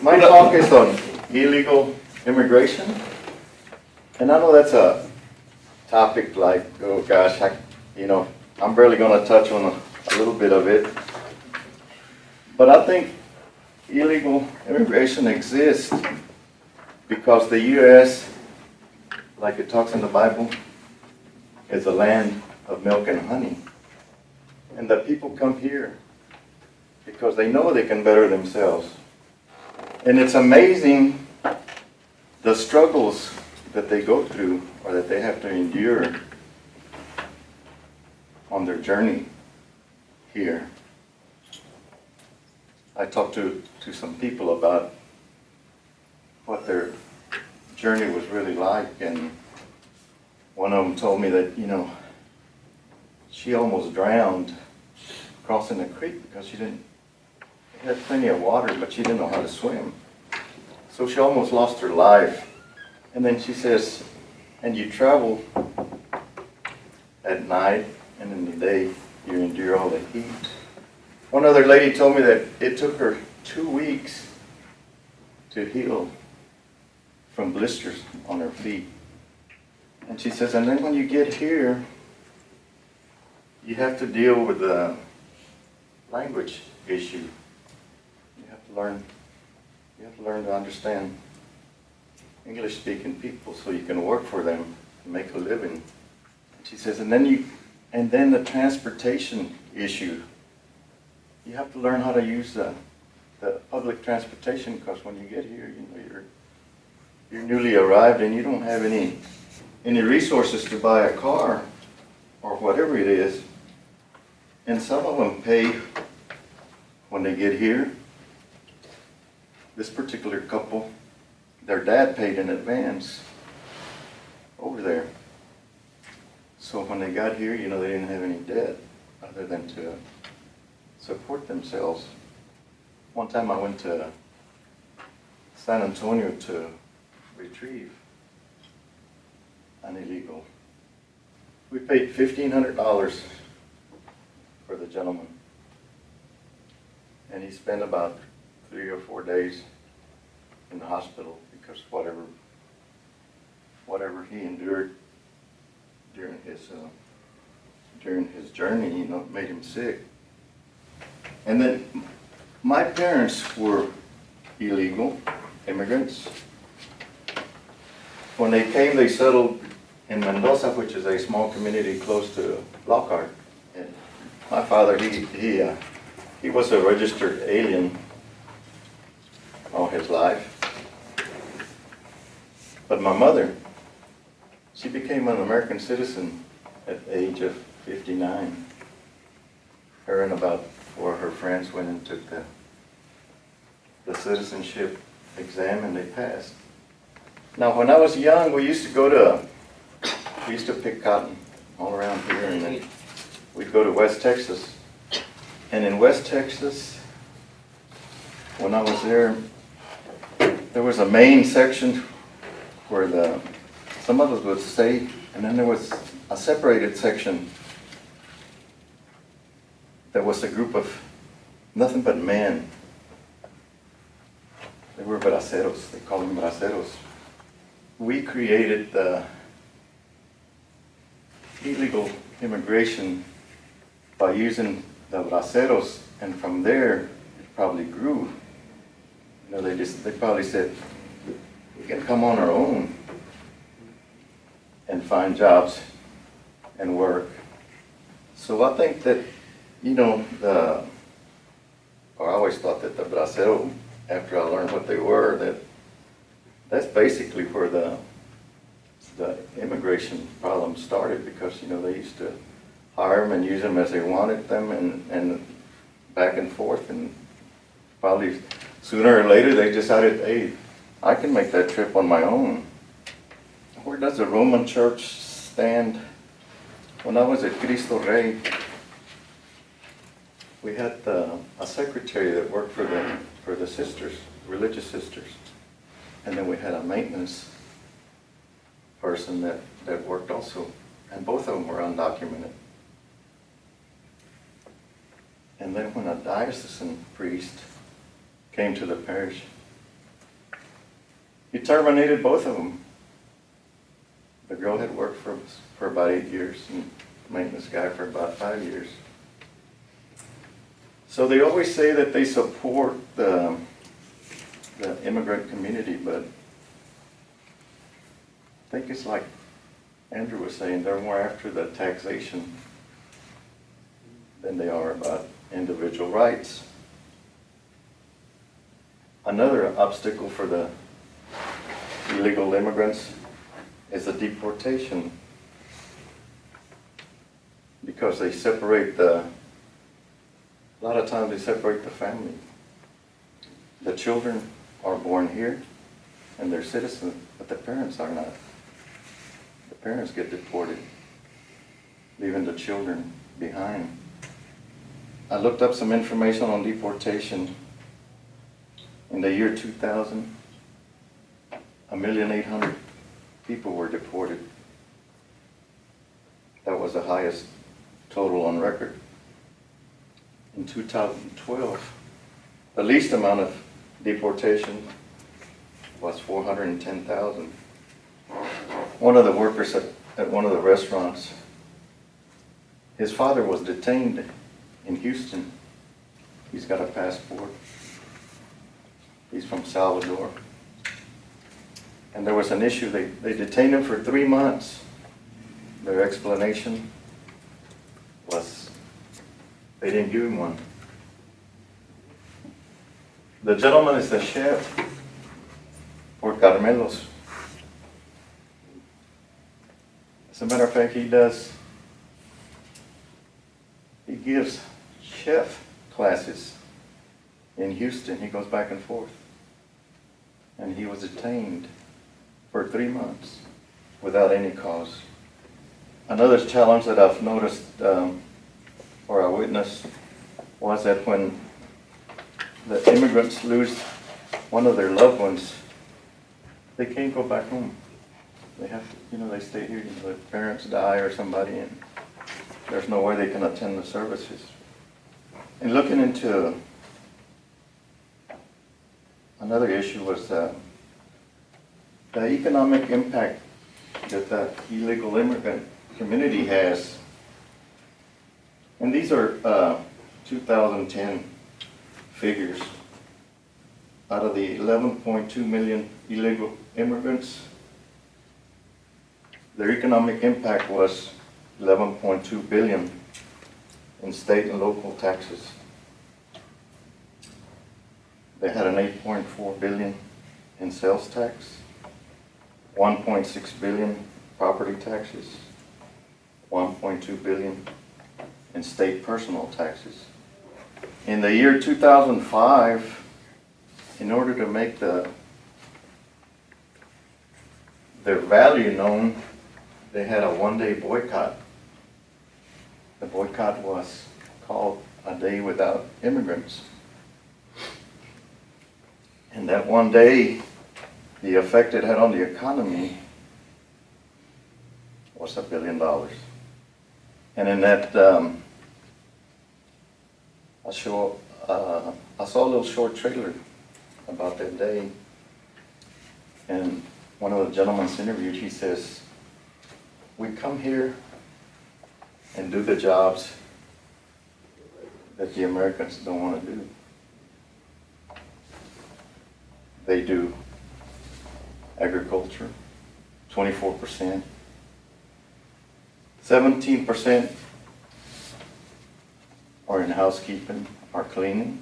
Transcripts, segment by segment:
My talk is on illegal immigration, and I know that's a topic like, oh gosh, I'm barely going to touch on a little bit of it, but I think illegal immigration exists because the U.S., like it talks in the Bible, is a land of milk and honey, and the people come here because they know they can better themselves. And it's amazing the struggles that they go through or that they have to endure on their journey here. I talked to some people about what their journey was really like, and one of them told me that, she almost drowned crossing the creek because she had plenty of water, but she didn't know how to swim. So she almost lost her life. And then she says, and you travel at night, and in the day you endure all the heat. One other lady told me that it took her 2 weeks to heal from blisters on her feet. And she says, and then when you get here, you have to deal with the language issue. You have to learn to understand English-speaking people so you can work for them and make a living. And she says, and then the transportation issue. You have to learn how to use the public transportation, because when you get here, you're newly arrived and you don't have any resources to buy a car or whatever it is. And some of them pay when they get here. This particular couple, their dad paid in advance over there. So when they got here, they didn't have any debt other than to support themselves. One time I went to San Antonio to retrieve an illegal. We paid $1,500 for the gentleman. And he spent about 3 or 4 days in the hospital because whatever he endured during his journey, made him sick. And then my parents were illegal immigrants. When they came, they settled in Mendoza, which is a small community close to Lockhart. And my father, he was a registered alien all his life. But my mother, she became an American citizen at the age of 59. Her and about 4 of her friends went and took the citizenship exam, and they passed. Now, when I was young, we used to pick cotton all around here, and then we'd go to West Texas. And in West Texas, when I was there was a main section where some of us would stay, and then there was a separated section that was a group of nothing but men. They were braceros, they called them braceros. We created the illegal immigration by using the braceros, and from there it probably grew. They probably said, we can come on our own and find jobs and work. So I think that, I always thought that the bracero, after I learned what they were, that's basically where the immigration problem started, because, they used to hire them and use them as they wanted them, and back and forth, and probably sooner or later they decided, hey, I can make that trip on my own. Where does the Roman Church stand? When I was at Cristo Rey, we had a secretary that worked for the sisters, religious sisters. And then we had a maintenance person that worked also. And both of them were undocumented. And then when a diocesan priest came to the parish, He terminated both of them. The girl had worked for about 8 years and maintenance guy for about 5 years. So they always say that they support the immigrant community, but I think it's like Andrew was saying, they're more after the taxation than they are about individual rights. Another obstacle for the illegal immigrants is the deportation, because they separate a lot of times they separate the family. The children are born here and they're citizens, but the parents are not. The parents get deported, leaving the children behind. I looked up some information on deportation. In the year 2000, 1,800,000 people were deported. That was the highest total on record. In 2012, the least amount of deportation was 410,000. One of the workers at one of the restaurants, his father was detained in Houston. He's got a passport. He's from Salvador. And there was an issue. They detained him for 3 months. Their explanation was they didn't give him one. The gentleman is the chef for Carmelos. As a matter of fact, he gives chef classes in Houston. He goes back and forth. And he was detained for 3 months without any cause. Another challenge that I've noticed or I witnessed was that when the immigrants lose one of their loved ones, they can't go back home. They have to, they stay here. Their parents die or somebody, and there's no way they can attend the services. And looking into another issue was the economic impact that the illegal immigrant community has. And these are 2010 figures. Out of the 11.2 million illegal immigrants, their economic impact was 11.2 billion in state and local taxes. They had an 8.4 billion in sales tax, 1.6 billion property taxes, 1.2 billion in state personal taxes. In the year 2005, in order to make their value known, they had a one-day boycott. The boycott was called A Day Without Immigrants. And that one day, the effect it had on the economy was $1 billion. And in that, I saw a little short trailer about that day. And one of the gentlemen interviewed, he says, we come here and do the jobs that the Americans don't want to do. They do agriculture, 24%. 17% are in housekeeping, are cleaning.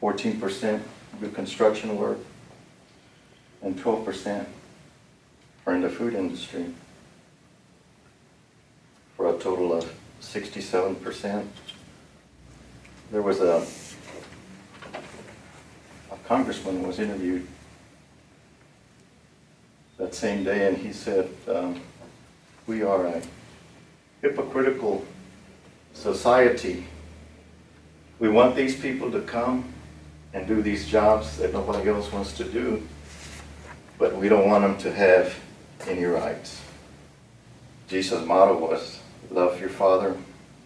14% do construction work. And 12% are in the food industry, for a total of 67%. There was a congressman was interviewed that same day, and he said, we are a hypocritical society. We want these people to come and do these jobs that nobody else wants to do, but we don't want them to have any rights. Jesus' motto was, love your Father,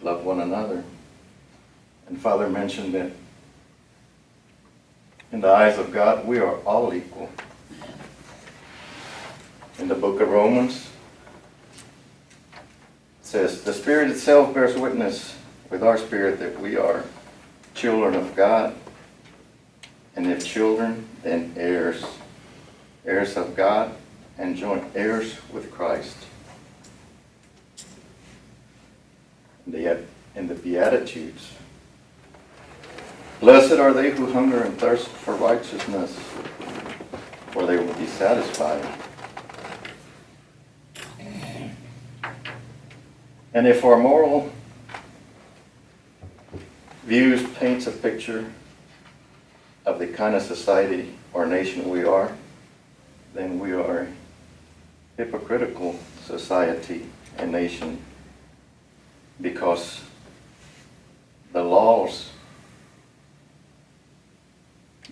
love one another. And Father mentioned that in the eyes of God, we are all equal. in the book of Romans. It says, the Spirit itself bears witness with our spirit that we are children of God. And if children, then heirs. Heirs of God and joint heirs with Christ. In the Beatitudes, blessed are they who hunger and thirst for righteousness, for they will be satisfied. And if our moral views paints a picture of the kind of society or nation we are, then we are a hypocritical society and nation, because the laws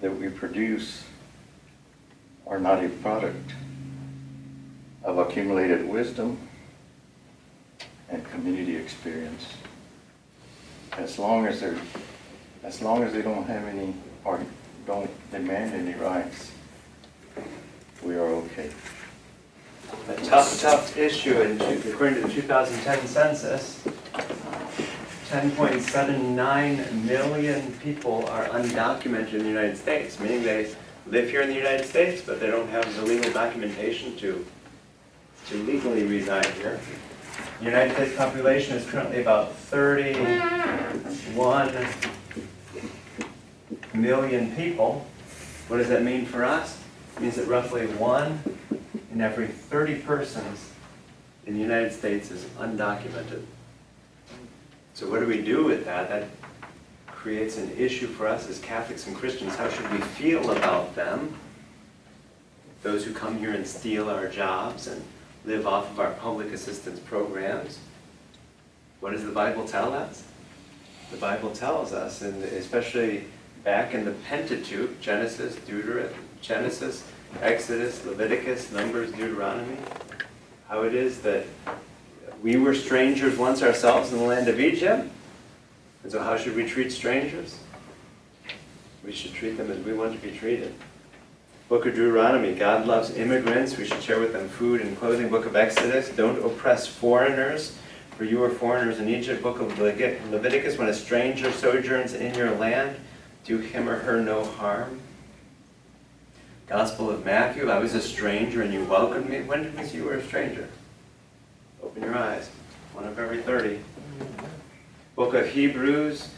that we produce are not a product of accumulated wisdom and community experience. As long as they don't have any or don't demand any rights, we are okay. A tough issue, according to the 2010 census, 10.79 million people are undocumented in the United States, meaning they live here in the United States, but they don't have the legal documentation to legally reside here. The United States population is currently about 31 million people. What does that mean for us? It means that roughly 1 in every 30 persons in the United States is undocumented. So what do we do with that? That creates an issue for us as Catholics and Christians. How should we feel about them? Those who come here and steal our jobs and live off of our public assistance programs. What does the Bible tell us? The Bible tells us, and especially back in the Pentateuch, Genesis, Exodus, Leviticus, Numbers, Deuteronomy, how it is that we were strangers once ourselves in the land of Egypt. And so how should we treat strangers? We should treat them as we want to be treated. Book of Deuteronomy, God loves immigrants. We should share with them food and clothing. Book of Exodus, don't oppress foreigners, for you were foreigners in Egypt. Book of Leviticus, when a stranger sojourns in your land, do him or her no harm. Gospel of Matthew, I was a stranger and you welcomed me. When did we see you were a stranger? Open your eyes. 1 of every 30. Book of Hebrews,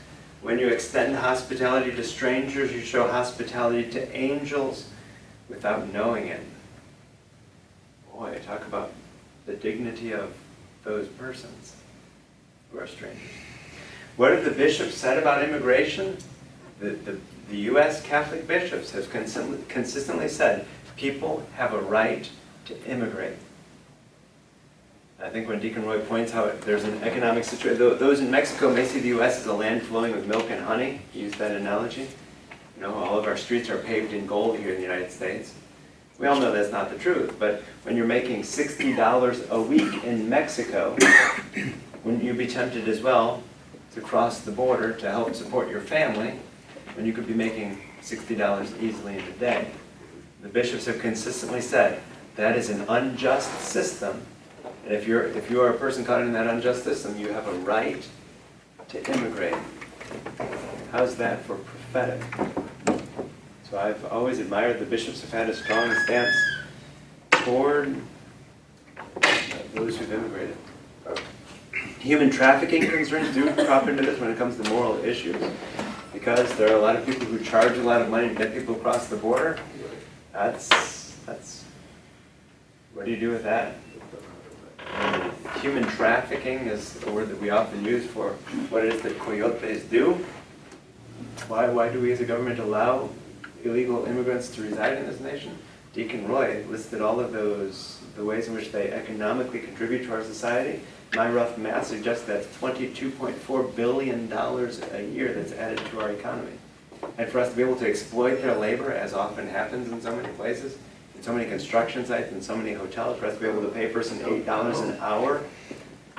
when you extend hospitality to strangers, you show hospitality to angels without knowing it. Boy, talk about the dignity of those persons who are strangers. What have the bishops said about immigration? The U.S. Catholic bishops have consistently said people have a right to immigrate. I think when Deacon Roy points out there's an economic situation, those in Mexico may see the U.S. as a land flowing with milk and honey. He used that analogy. You know, all of our streets are paved in gold here in the United States. We all know that's not the truth, but when you're making $60 a week in Mexico, wouldn't you be tempted as well to cross the border to help support your family when you could be making $60 easily in a day? The bishops have consistently said that is an unjust system, and if you are a person caught in that unjust system, you have a right to immigrate. How's that for prophetic? So I've always admired the bishops have had a strong stance toward those who've immigrated. Human trafficking concerns do crop into this when it comes to moral issues, because there are a lot of people who charge a lot of money to get people across the border. That's what do you do with that? Human trafficking is a word that we often use for what it is that coyotes do. Why do we as a government allow illegal immigrants to reside in this nation? Deacon Roy listed all of those, the ways in which they economically contribute to our society. My rough math suggests that's $22.4 billion a year that's added to our economy. And for us to be able to exploit their labor, as often happens in so many places, in so many construction sites, in so many hotels, for us to be able to pay a person $8 an hour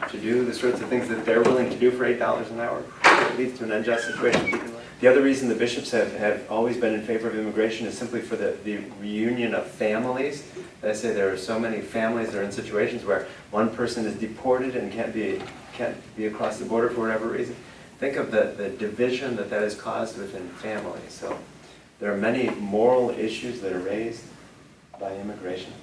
to do the sorts of things that they're willing to do for $8 an hour, it leads to an unjust situation. Deacon Roy? The other reason the bishops have always been in favor of immigration is simply for the reunion of families. I say there are so many families that are in situations where one person is deported and can't be across the border for whatever reason. Think of the division that has caused within families. So there are many moral issues that are raised by immigration.